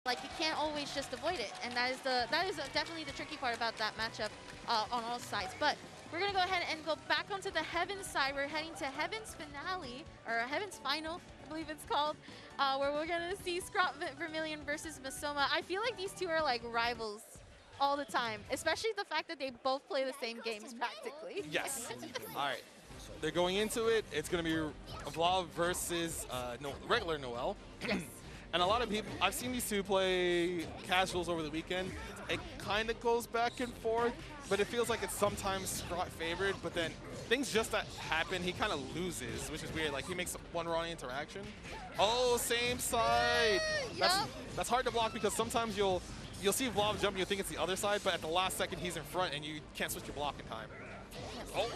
like you can't always just avoid it, and that is definitely the tricky part about that matchup on all sides. But we're gonna go ahead and go back onto the Heaven's side. We're heading to Heaven's Finale, or Heaven's Final, I believe it's called, where we're gonna see SCRAWTVERMILLION versus MASOMA. I feel like these two are like rivals all the time, especially the fact that they both play the same games practically. Yes. All right. They're going into it. It's going to be Vlad versus regular Noel. Yes. And a lot of people, I've seen these two play casuals over the weekend. It kind of goes back and forth, but it feels like it's sometimes Scrawt favored, but then things just that happen, he kind of loses, which is weird. Like, he makes one wrong interaction. Oh, same side. That's hard to block because sometimes you'll see Vlad jump and you think it's the other side, but at the last second he's in front and you can't switch your block in time. Oh.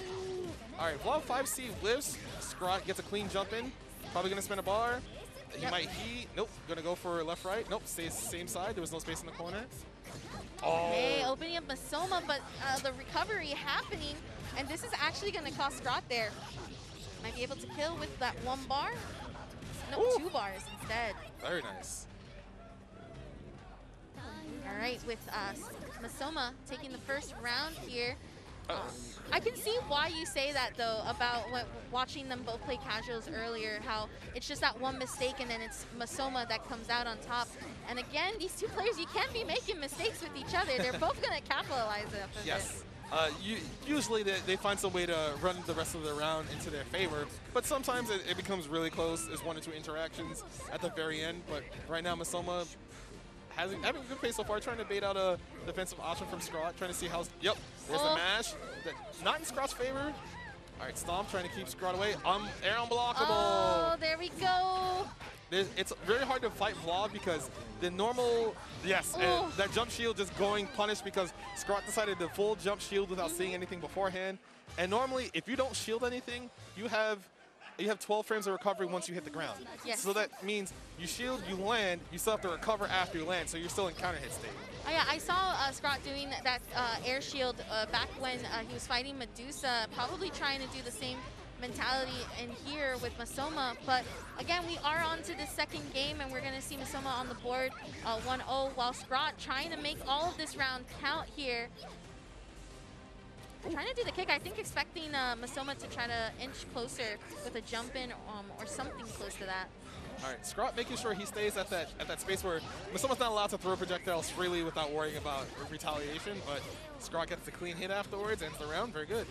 All right, Vlad 5C lives. Scrawt gets a clean jump in. Probably going to spin a bar. He might heat. Nope. Going to go for left, right. Nope. Stays same side. There was no space in the corner. Oh. Okay, opening up MASOMA, but the recovery happening. And this is actually going to cost Scrawt there. Might be able to kill with that one bar. No, Ooh. 2 bars instead. Very nice. All right, with MASOMA taking the first round here. I can see why you say that, though, about watching them both play casuals earlier, how it's just that one mistake and then it's MASOMA that comes out on top. And again, these two players, you can't be making mistakes with each other. They're both going to capitalize off of yes. Usually they find some way to run the rest of the round into their favor, but sometimes it becomes really close. There's 1 or 2 interactions at the very end, but right now MASOMA having a good pace so far, trying to bait out a defensive option from Scrawt, trying to see how, yep, there's the mash. Not in Scrawt's favor. All right, Stomp trying to keep Scrawt away. Air unblockable. Oh, there we go. It's very hard to fight Vlad because the normal, yes, and that jump shield just going punished because Scrawt decided to full jump shield without seeing anything beforehand. And normally, if you don't shield anything, you have 12 frames of recovery once you hit the ground. Yes. So that means you shield, you land, you still have to recover after you land, so you're still in counter hit state. Oh yeah, I saw Scrawt doing that air shield back when he was fighting Medusa, probably trying to do the same mentality in here with MASOMA. But again, we are on to the second game, and we're going to see MASOMA on the board 1-0, while Scrawt trying to make all of this round count here. Trying to do the kick, I think expecting MASOMA to try to inch closer with a jump in or something close to that. All right, Scrawt making sure he stays at that space where MASOMA's not allowed to throw projectiles freely without worrying about retaliation, but Scrawt gets the clean hit afterwards, ends the round, very good.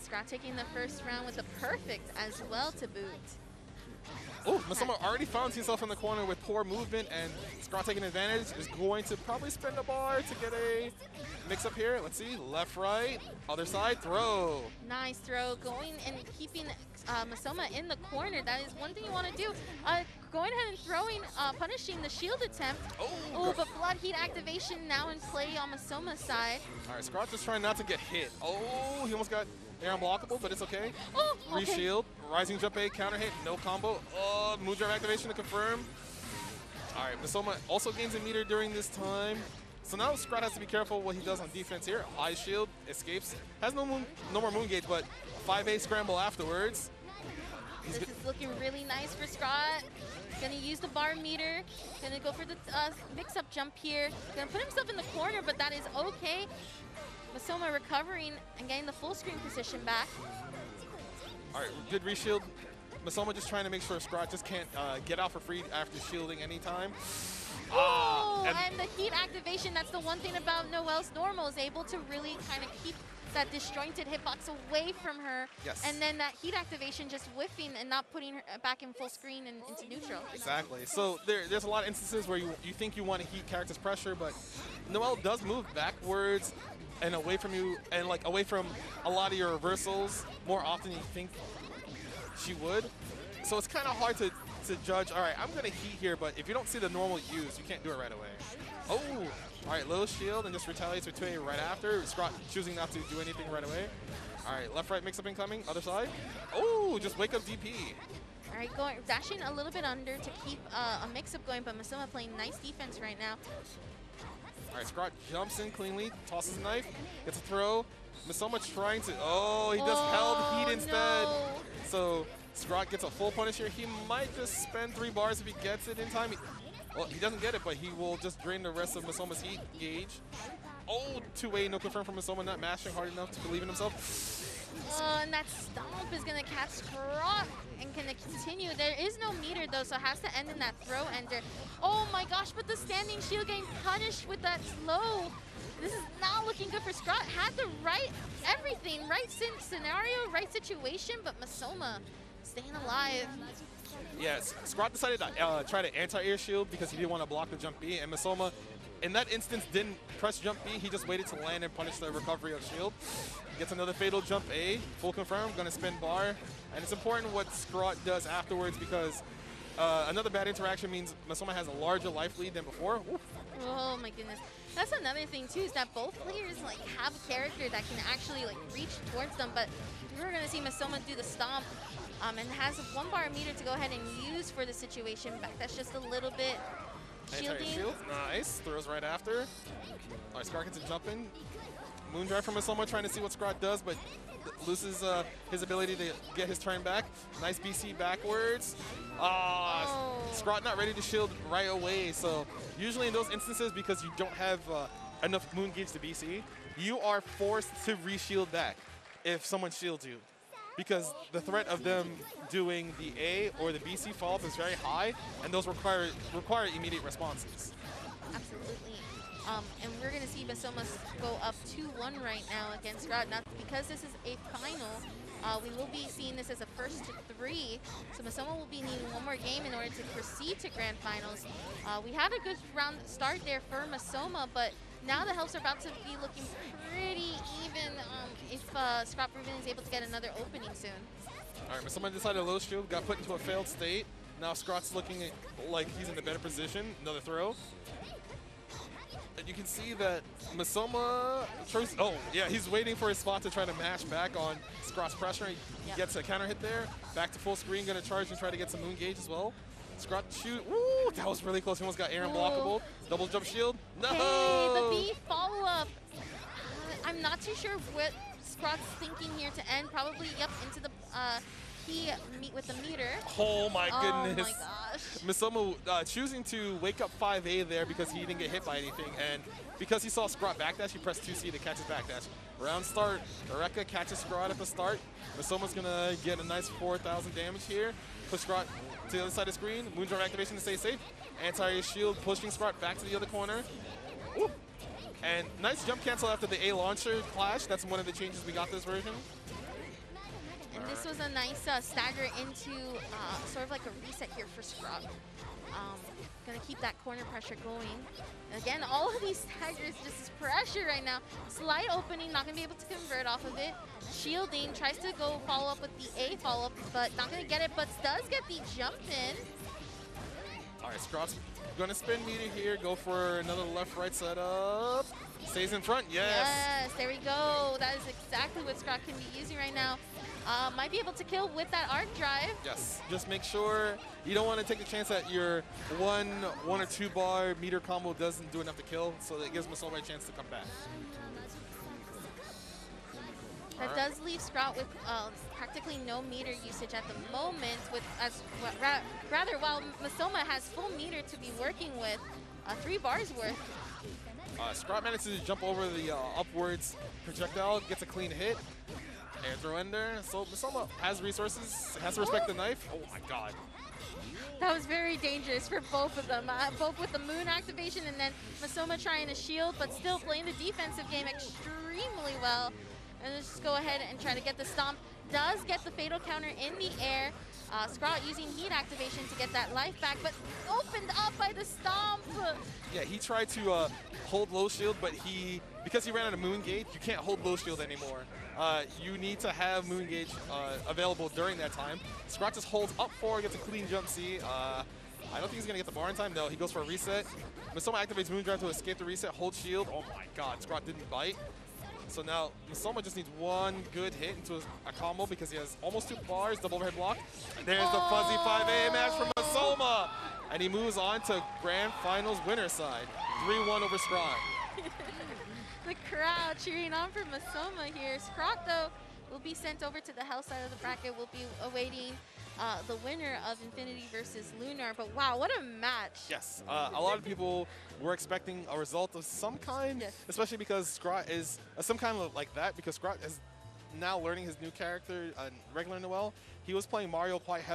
Scrawt taking the first round with a perfect as well to boot. Oh, MASOMA already found himself in the corner with poor movement, and Scrawt taking advantage is going to probably spin the bar to get a mix-up here. Let's see, left, right, other side, throw. Nice throw, going and keeping MASOMA in the corner. That is one thing you want to do. Going ahead and throwing, punishing the shield attempt. Oh, but blood heat activation now in play on MASOMA's side. All right, Scrawt just trying not to get hit. Oh, he almost got air unblockable, but it's okay. Oh, okay. Re-shield, rising jump A, counter hit, no combo. Oh, moon drive activation to confirm. All right, MASOMA also gains a meter during this time. So now Scrawt has to be careful what he does on defense here. High shield, escapes, has no more moon gauge, but 5A scramble afterwards. This is looking really nice for Scrawt. Gonna use the bar meter. Gonna go for the mix-up jump here. Gonna put himself in the corner, but that is okay. MASOMA recovering and getting the full screen position back. All right, good reshield. MASOMA just trying to make sure Scrawt just can't get out for free after shielding anytime. Oh, and the heat activation, that's the one thing about Noel's normal, is able to really kind of keep that disjointed hitbox away from her. Yes. And then that heat activation just whiffing and not putting her back in full screen and into neutral. Exactly. So there's a lot of instances where you think you want to heat character's pressure, but Noel does move backwards and away from you, and like away from a lot of your reversals more often than you think she would. So it's kind of hard to judge, all right, I'm going to heat here, but if you don't see the normal use, you can't do it right away. Oh, all right, low shield and just retaliates with 2A right after. Scrawt choosing not to do anything right away. All right, left-right mix-up incoming, other side. Oh, just wake up DP. All right, dashing a little bit under to keep a mix-up going, but MASOMA playing nice defense right now. All right, Scrawt jumps in cleanly, tosses a knife, gets a throw. MASOMA trying to, oh, he just held heat instead. No. So Scrawt gets a full punish here. He might just spend 3 bars if he gets it in time. Well, he doesn't get it, but he will just drain the rest of Masoma's heat gauge. Oh, 2A, no confirm from Masoma, not mashing hard enough to believe in himself. And that stomp is going to catch Scrawt and going to continue. There is no meter, though, so it has to end in that throw ender. Oh, my gosh, but the standing shield getting punished with that slow. This is not looking good for Scrawt. Had the right everything, right scenario, right situation, but Masoma staying alive. Yes, Scrawt decided to try to anti-air shield because he didn't want to block the jump B, and Masoma, in that instance, didn't press jump B. He just waited to land and punish the recovery of shield. Gets another fatal jump A, full confirm, gonna spin bar. And it's important what Scrawt does afterwards because another bad interaction means Masoma has a larger life lead than before. Oof. Oh my goodness. That's another thing too, is that both players like have a character that can actually like reach towards them, but we're gonna see Masoma do the stomp and has a 1 bar meter to go ahead and use for the situation. Back that's just a little bit shielding. Shield. Nice, throws right after. All right, Scrawt gets a jump in. Moondrive from Masoma trying to see what Scrawt does, but loses his ability to get his turn back. Nice BC backwards. Scrawt not ready to shield right away. So usually in those instances, because you don't have enough moon gauge to BC, you are forced to reshield back if someone shields you. Because the threat of them doing the A or the BC follow-up is very high, and those require immediate responses. Absolutely. And we're going to see Masoma go up 2-1 right now against Scrawt. Now, because this is a final, we will be seeing this as a first to 3. So Masoma will be needing 1 more game in order to proceed to grand finals. We had a good round start there for Masoma, but now the helps are about to be looking pretty even if SCRAWTVERMILLION is able to get another opening soon. All right, Masoma decided low shield, got put into a failed state. Now Scrawt's looking like he's in a better position. Another throw. And you can see that Masoma, he's waiting for his spot to try to mash back on Scrawt's pressure. He gets a counter hit there. Back to full screen, gonna charge and try to get some moon gauge as well. Scrawt shoot, ooh, that was really close. He almost got air unblockable. Double jump shield, no! Hey, the B follow-up. I'm not too sure what Scrawt's thinking here to end. Probably, into the meet with the meter. Oh my goodness. Oh my gosh. Masoma choosing to wake up 5A there because he didn't get hit by anything, and because he saw Scrawt backdash, he pressed 2C to catch his backdash. Round start, Eureka catches Scrawt at the start. Masoma's gonna get a nice 4,000 damage here. Push Scrawt to the other side of the screen. Moondrive activation to stay safe. Anti-air shield pushing Scrawt back to the other corner. Woo. And nice jump cancel after the A launcher clash. That's one of the changes we got this version. And this was a nice stagger into sort of like a reset here for Scrawt. Gonna keep that corner pressure going. And again, all of these staggers, just this pressure right now. Slight opening, not gonna be able to convert off of it. Shielding, tries to go follow up with the A follow up, but not gonna get it, but does get the jump in. All right, Scrawt's gonna spin meter here, go for another left-right setup. Stays in front, yes. Yes, there we go. That is exactly what Scrawt can be using right now. Might be able to kill with that arc drive. Yes, just make sure you don't want to take the chance that your one or 2 bar meter combo doesn't do enough to kill, so that it gives Masoma a chance to come back. That does leave Scrawt with practically no meter usage at the moment, rather while Masoma has full meter to be working with, 3 bars worth. Scrawt manages to jump over the upwards projectile, gets a clean hit. Air throw ender. So Masoma has resources, has to respect the knife. Oh my god. That was very dangerous for both of them, both with the moon activation and then Masoma trying to shield, but still playing the defensive game extremely well. And let's just go ahead and try to get the stomp. Does get the fatal counter in the air. Scrawt using heat activation to get that life back, but opened up by the stomp. Yeah, he tried to hold low shield, but because he ran out of moon gauge, you can't hold low shield anymore. You need to have moon gauge available during that time. Scrawt just holds up 4, gets a clean jump C. I don't think he's gonna get the bar in time. No, he goes for a reset. Masoma activates Moondrive to escape the reset, hold shield. Oh my god, Scrawt didn't bite. So now Masoma just needs 1 good hit into a combo because he has almost 2 bars, double overhead block. There's the fuzzy 5A match from Masoma. And he moves on to grand finals winner side. 3-1 over Scrawt. The crowd cheering on for Masoma here. Scrawt, though, will be sent over to the hell side of the bracket. We'll be awaiting the winner of Infinity versus Lunar. But wow, what a match! Yes, a lot of people were expecting a result of some kind, Yes. especially because Scrot is some kind of like that, because Scrot is now learning his new character, regular Noel. He was playing Mario quite heavily.